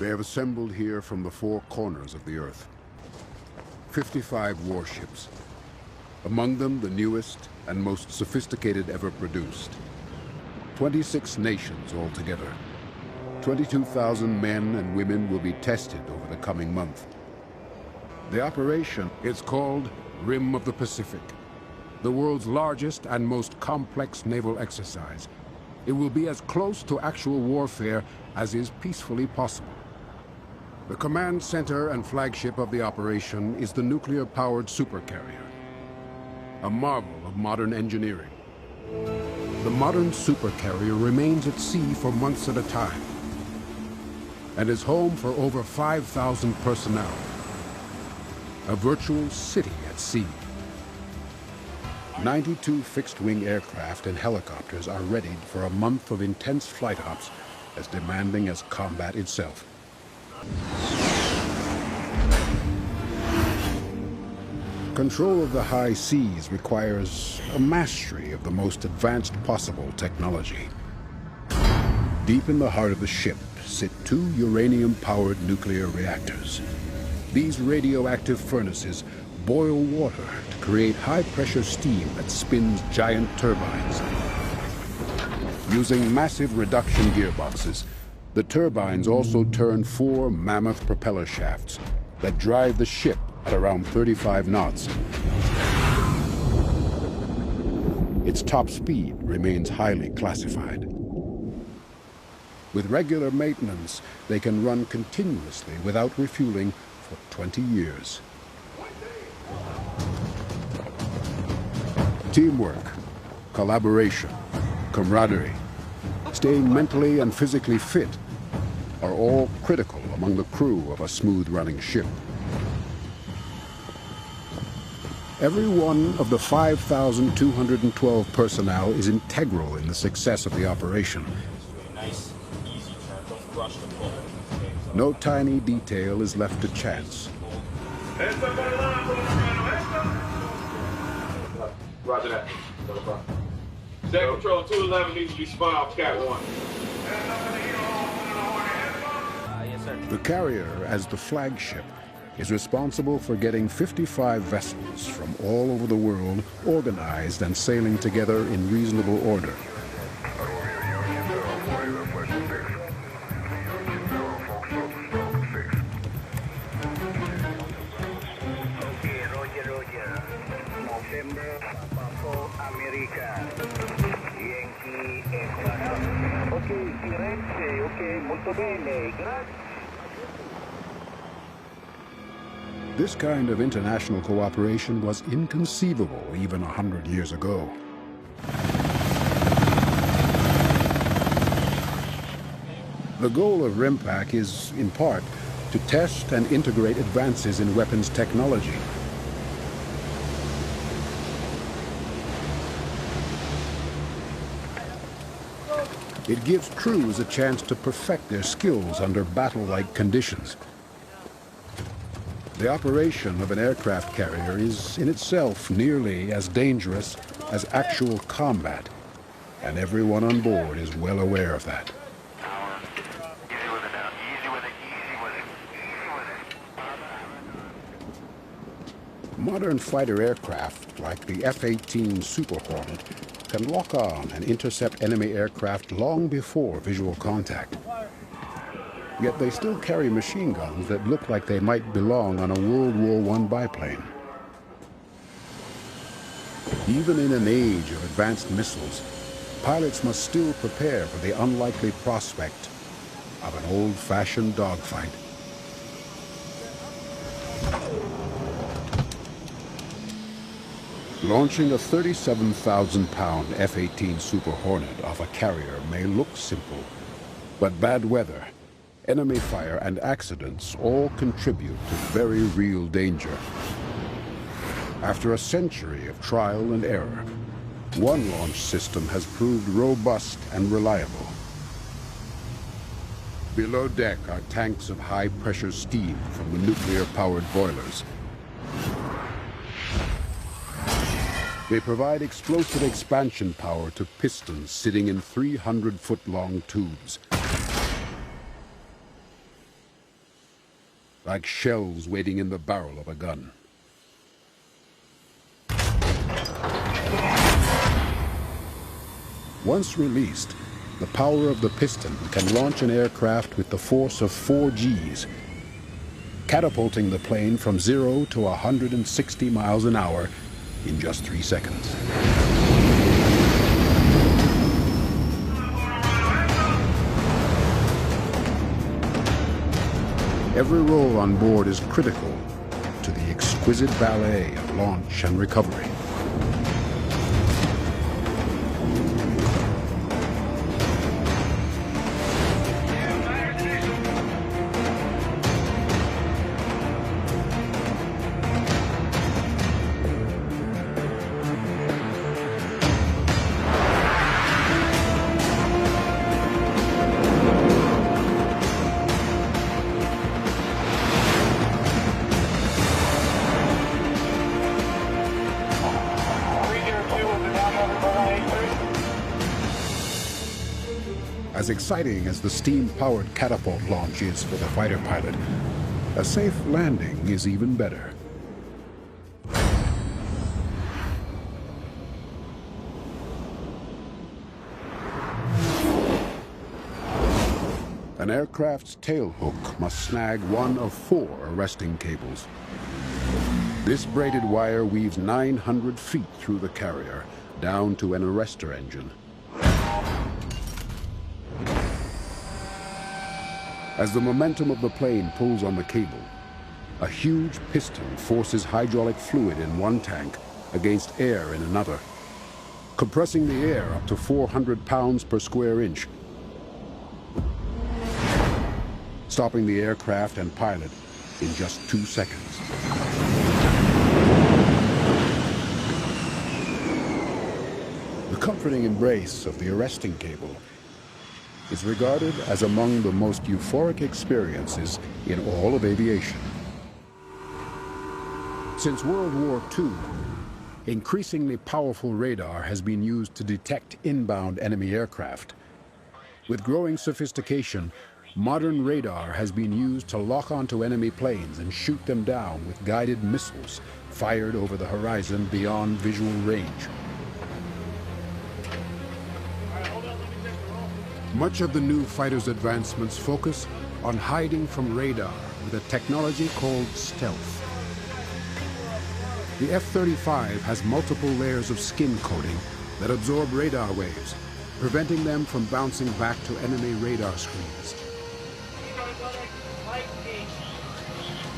They have assembled here from the four corners of the Earth. 55 warships. Among them, the newest and most sophisticated ever produced. 26 nations altogether. 22,000 men and women will be tested over the coming month. The operation is called Rim of the Pacific, the world's largest and most complex naval exercise. It will be as close to actual warfare as is peacefully possible. The command center and flagship of the operation is the nuclear-powered supercarrier, a marvel of modern engineering. The modern supercarrier remains at sea for months at a time and is home for over 5,000 personnel, a virtual city at sea. 92 fixed-wing aircraft and helicopters are readied for a month of intense flight ops as demanding as combat itself. Control of the high seas requires a mastery of the most advanced possible technology. Deep in the heart of the ship sit two uranium-powered nuclear reactors. These radioactive furnaces boil water to create high-pressure steam that spins giant turbines. Using massive reduction gearboxes, the turbines also turn four mammoth propeller shafts that drive the ship at around 35 knots. Its top speed remains highly classified. With regular maintenance, they can run continuously without refueling for 20 years. Teamwork, collaboration, camaraderie, staying mentally and physically fit are all critical among the crew of a smooth-running ship. Every one of the 5,212 personnel is integral in the success of the operation. No tiny detail is left to chance. Roger that. Deck Control 211 needs to be spun off Cat 1. Yes, sir. The carrier, as the flagship, is responsible for getting 55 vessels from all over the world organized and sailing together in reasonable order. This kind of international cooperation was inconceivable even 100 years ago. The goal of RIMPAC is, in part, to test and integrate advances in weapons technology. It gives crews a chance to perfect their skills under battle-like conditions. The operation of an aircraft carrier is in itself nearly as dangerous as actual combat, and everyone on board is well aware of that. Modern fighter aircraft, like the F-18 Super Hornet, can lock on and intercept enemy aircraft long before visual contact. Yet they still carry machine guns that look like they might belong on a World War I biplane. Even in an age of advanced missiles, pilots must still prepare for the unlikely prospect of an old-fashioned dogfight. Launching a 37,000-pound F-18 Super Hornet off a carrier may look simple, but bad weather, enemy fire, and accidents all contribute to very real danger. After a century of trial and error, one launch system has proved robust and reliable. Below deck are tanks of high-pressure steam from the nuclear-powered boilers. They provide explosive expansion power to pistons sitting in 300-foot-long tubes. like shells waiting in the barrel of a gun. Once released, the power of the piston can launch an aircraft with the force of 4 Gs, catapulting the plane from 0 to 160 miles an hour in just 3 seconds. Every role on board is critical to the exquisite ballet of launch and recovery. As exciting as the steam-powered catapult launch is for the fighter pilot, a safe landing is even better. An aircraft's tailhook must snag one of 4 arresting cables. This braided wire weaves 900 feet through the carrier, down to an arrestor engine. As the momentum of the plane pulls on the cable, a huge piston forces hydraulic fluid in one tank against air in another, compressing the air up to 400 pounds per square inch, stopping the aircraft and pilot in just 2 seconds. The comforting embrace of the arresting cable is regarded as among the most euphoric experiences in all of aviation. Since World War II, increasingly powerful radar has been used to detect inbound enemy aircraft. With growing sophistication, modern radar has been used to lock onto enemy planes and shoot them down with guided missiles fired over the horizon beyond visual range. Much of the new fighter's advancements focus on hiding from radar with a technology called stealth. The F-35 has multiple layers of skin coating that absorb radar waves, preventing them from bouncing back to enemy radar screens.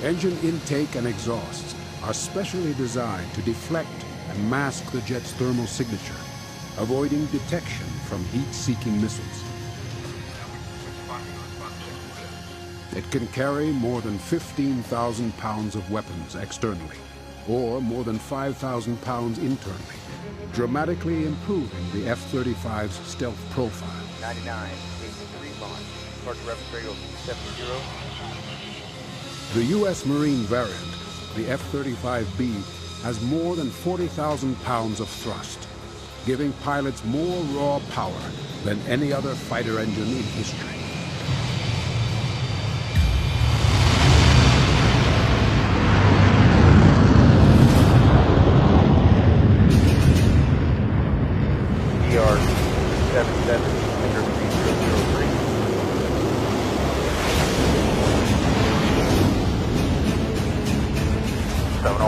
Engine intake and exhausts are specially designed to deflect and mask the jet's thermal signature, avoiding detection from heat-seeking missiles. It can carry more than 15,000 pounds of weapons externally, or more than 5,000 pounds internally, dramatically improving the F-35's stealth profile. 99, 83 launch. Departure reference radio 70. The U.S. Marine variant, the F-35B, has more than 40,000 pounds of thrust, giving pilots more raw power than any other fighter engine in history. ER 77, finger 3003.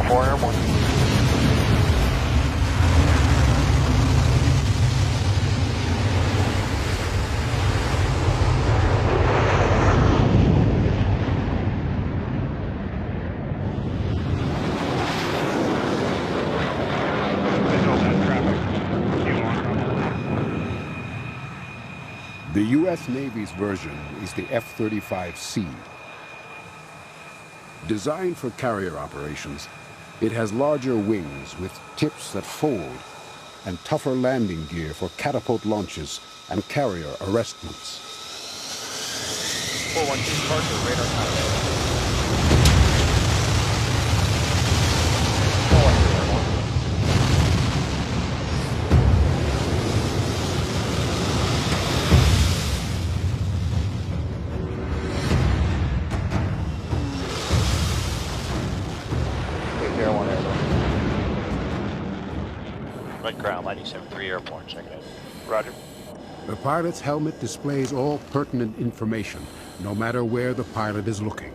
Airborne. The U.S. Navy's version is the F-35C. Designed for carrier operations, it has larger wings with tips that fold and tougher landing gear for catapult launches and carrier arrestments. 412 departure, radar contact. Red ground, Lightning 7-3 airborne, checking in. Roger. The pilot's helmet displays all pertinent information, no matter where the pilot is looking.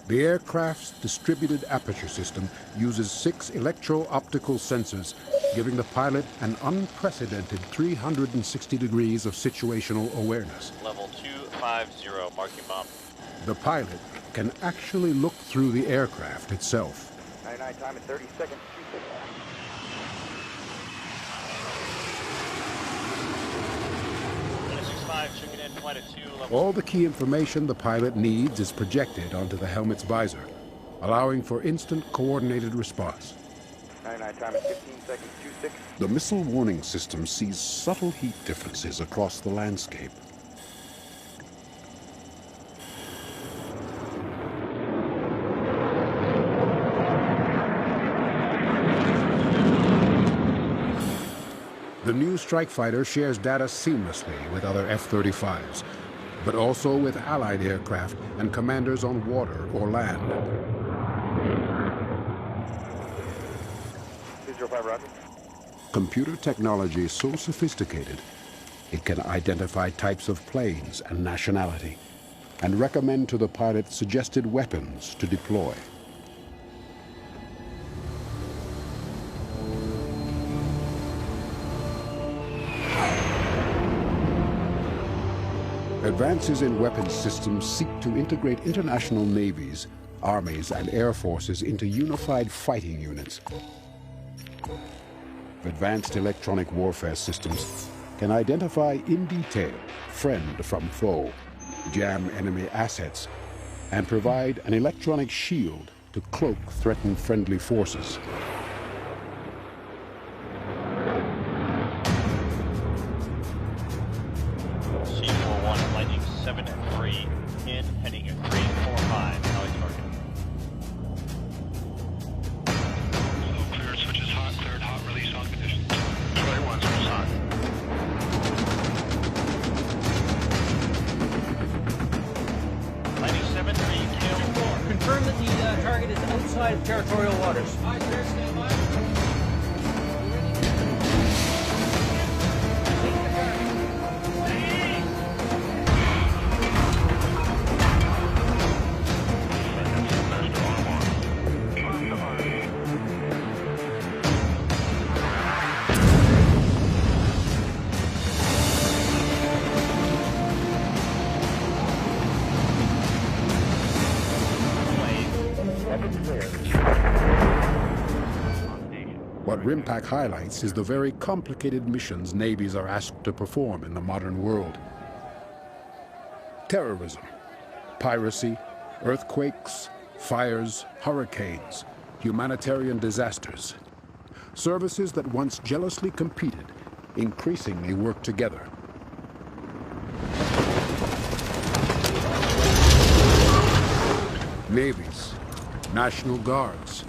The aircraft's distributed aperture system uses 6 electro-optical sensors, giving the pilot an unprecedented 360 degrees of situational awareness. Level 250, marking bomb. The pilot can actually look through the aircraft itself. 99 time in 30 seconds. 265, checking in, flight at 2, level... All the key information the pilot needs is projected onto the helmet's visor, allowing for instant coordinated response. 99 time in 15 seconds. 26. The missile warning system sees subtle heat differences across the landscape. The new strike fighter shares data seamlessly with other F-35s, but also with Allied aircraft and commanders on water or land. 205, roger. Computer technology is so sophisticated, it can identify types of planes and nationality, and recommend to the pilot suggested weapons to deploy. Advances in weapons systems seek to integrate international navies, armies, and air forces into unified fighting units. Advanced electronic warfare systems can identify in detail friend from foe, jam enemy assets, and provide an electronic shield to cloak threatened friendly forces. C41, Lightning 7-3, in, heading at 345, Alley target. Clear, switches hot, cleared, hot, release on conditions. 21, switches hot. Lightning 7-3, kill. Confirm that the target is outside of territorial waters. What RIMPAC highlights is the very complicated missions navies are asked to perform in the modern world. Terrorism, piracy, earthquakes, fires, hurricanes, humanitarian disasters. Services that once jealously competed increasingly work together. Navies, National Guards,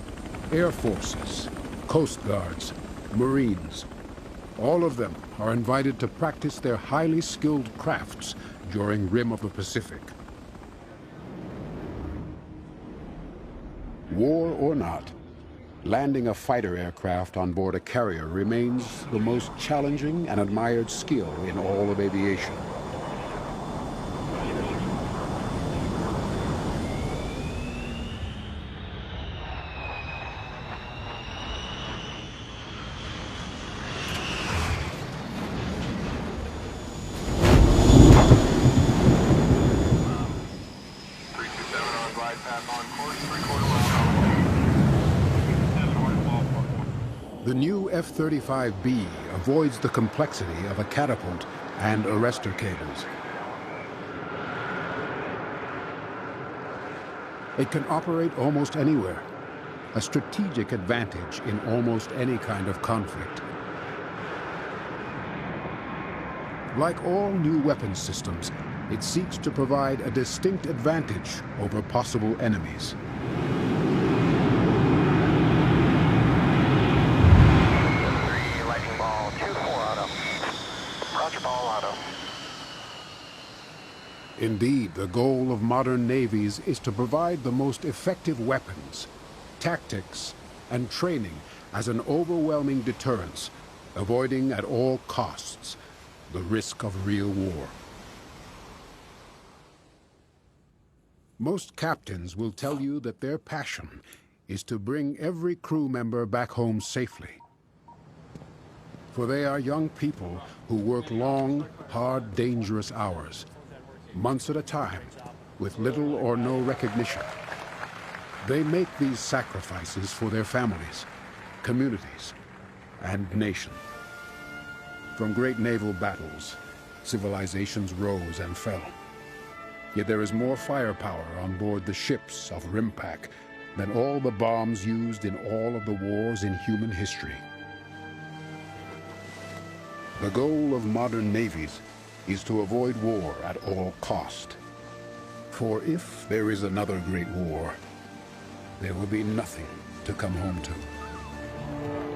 Air Forces, Coast Guards, Marines, all of them are invited to practice their highly skilled crafts during Rim of the Pacific. War or not, landing a fighter aircraft on board a carrier remains the most challenging and admired skill in all of aviation. The new F-35B avoids the complexity of a catapult and arrestor cables. It can operate almost anywhere, a strategic advantage in almost any kind of conflict. Like all new weapons systems, it seeks to provide a distinct advantage over possible enemies. Indeed, the goal of modern navies is to provide the most effective weapons, tactics, and training as an overwhelming deterrence avoiding at all costs the risk of real war. Most captains will tell you that their passion is to bring every crew member back home safely. For they are young people who work long, hard, dangerous hours, months at a time, with little or no recognition. They make these sacrifices for their families, communities, and nation. From great naval battles, civilizations rose and fell. Yet there is more firepower on board the ships of Rimpak than all the bombs used in all of the wars in human history. The goal of modern navies is to avoid war at all cost. For if there is another great war, there will be nothing to come home to.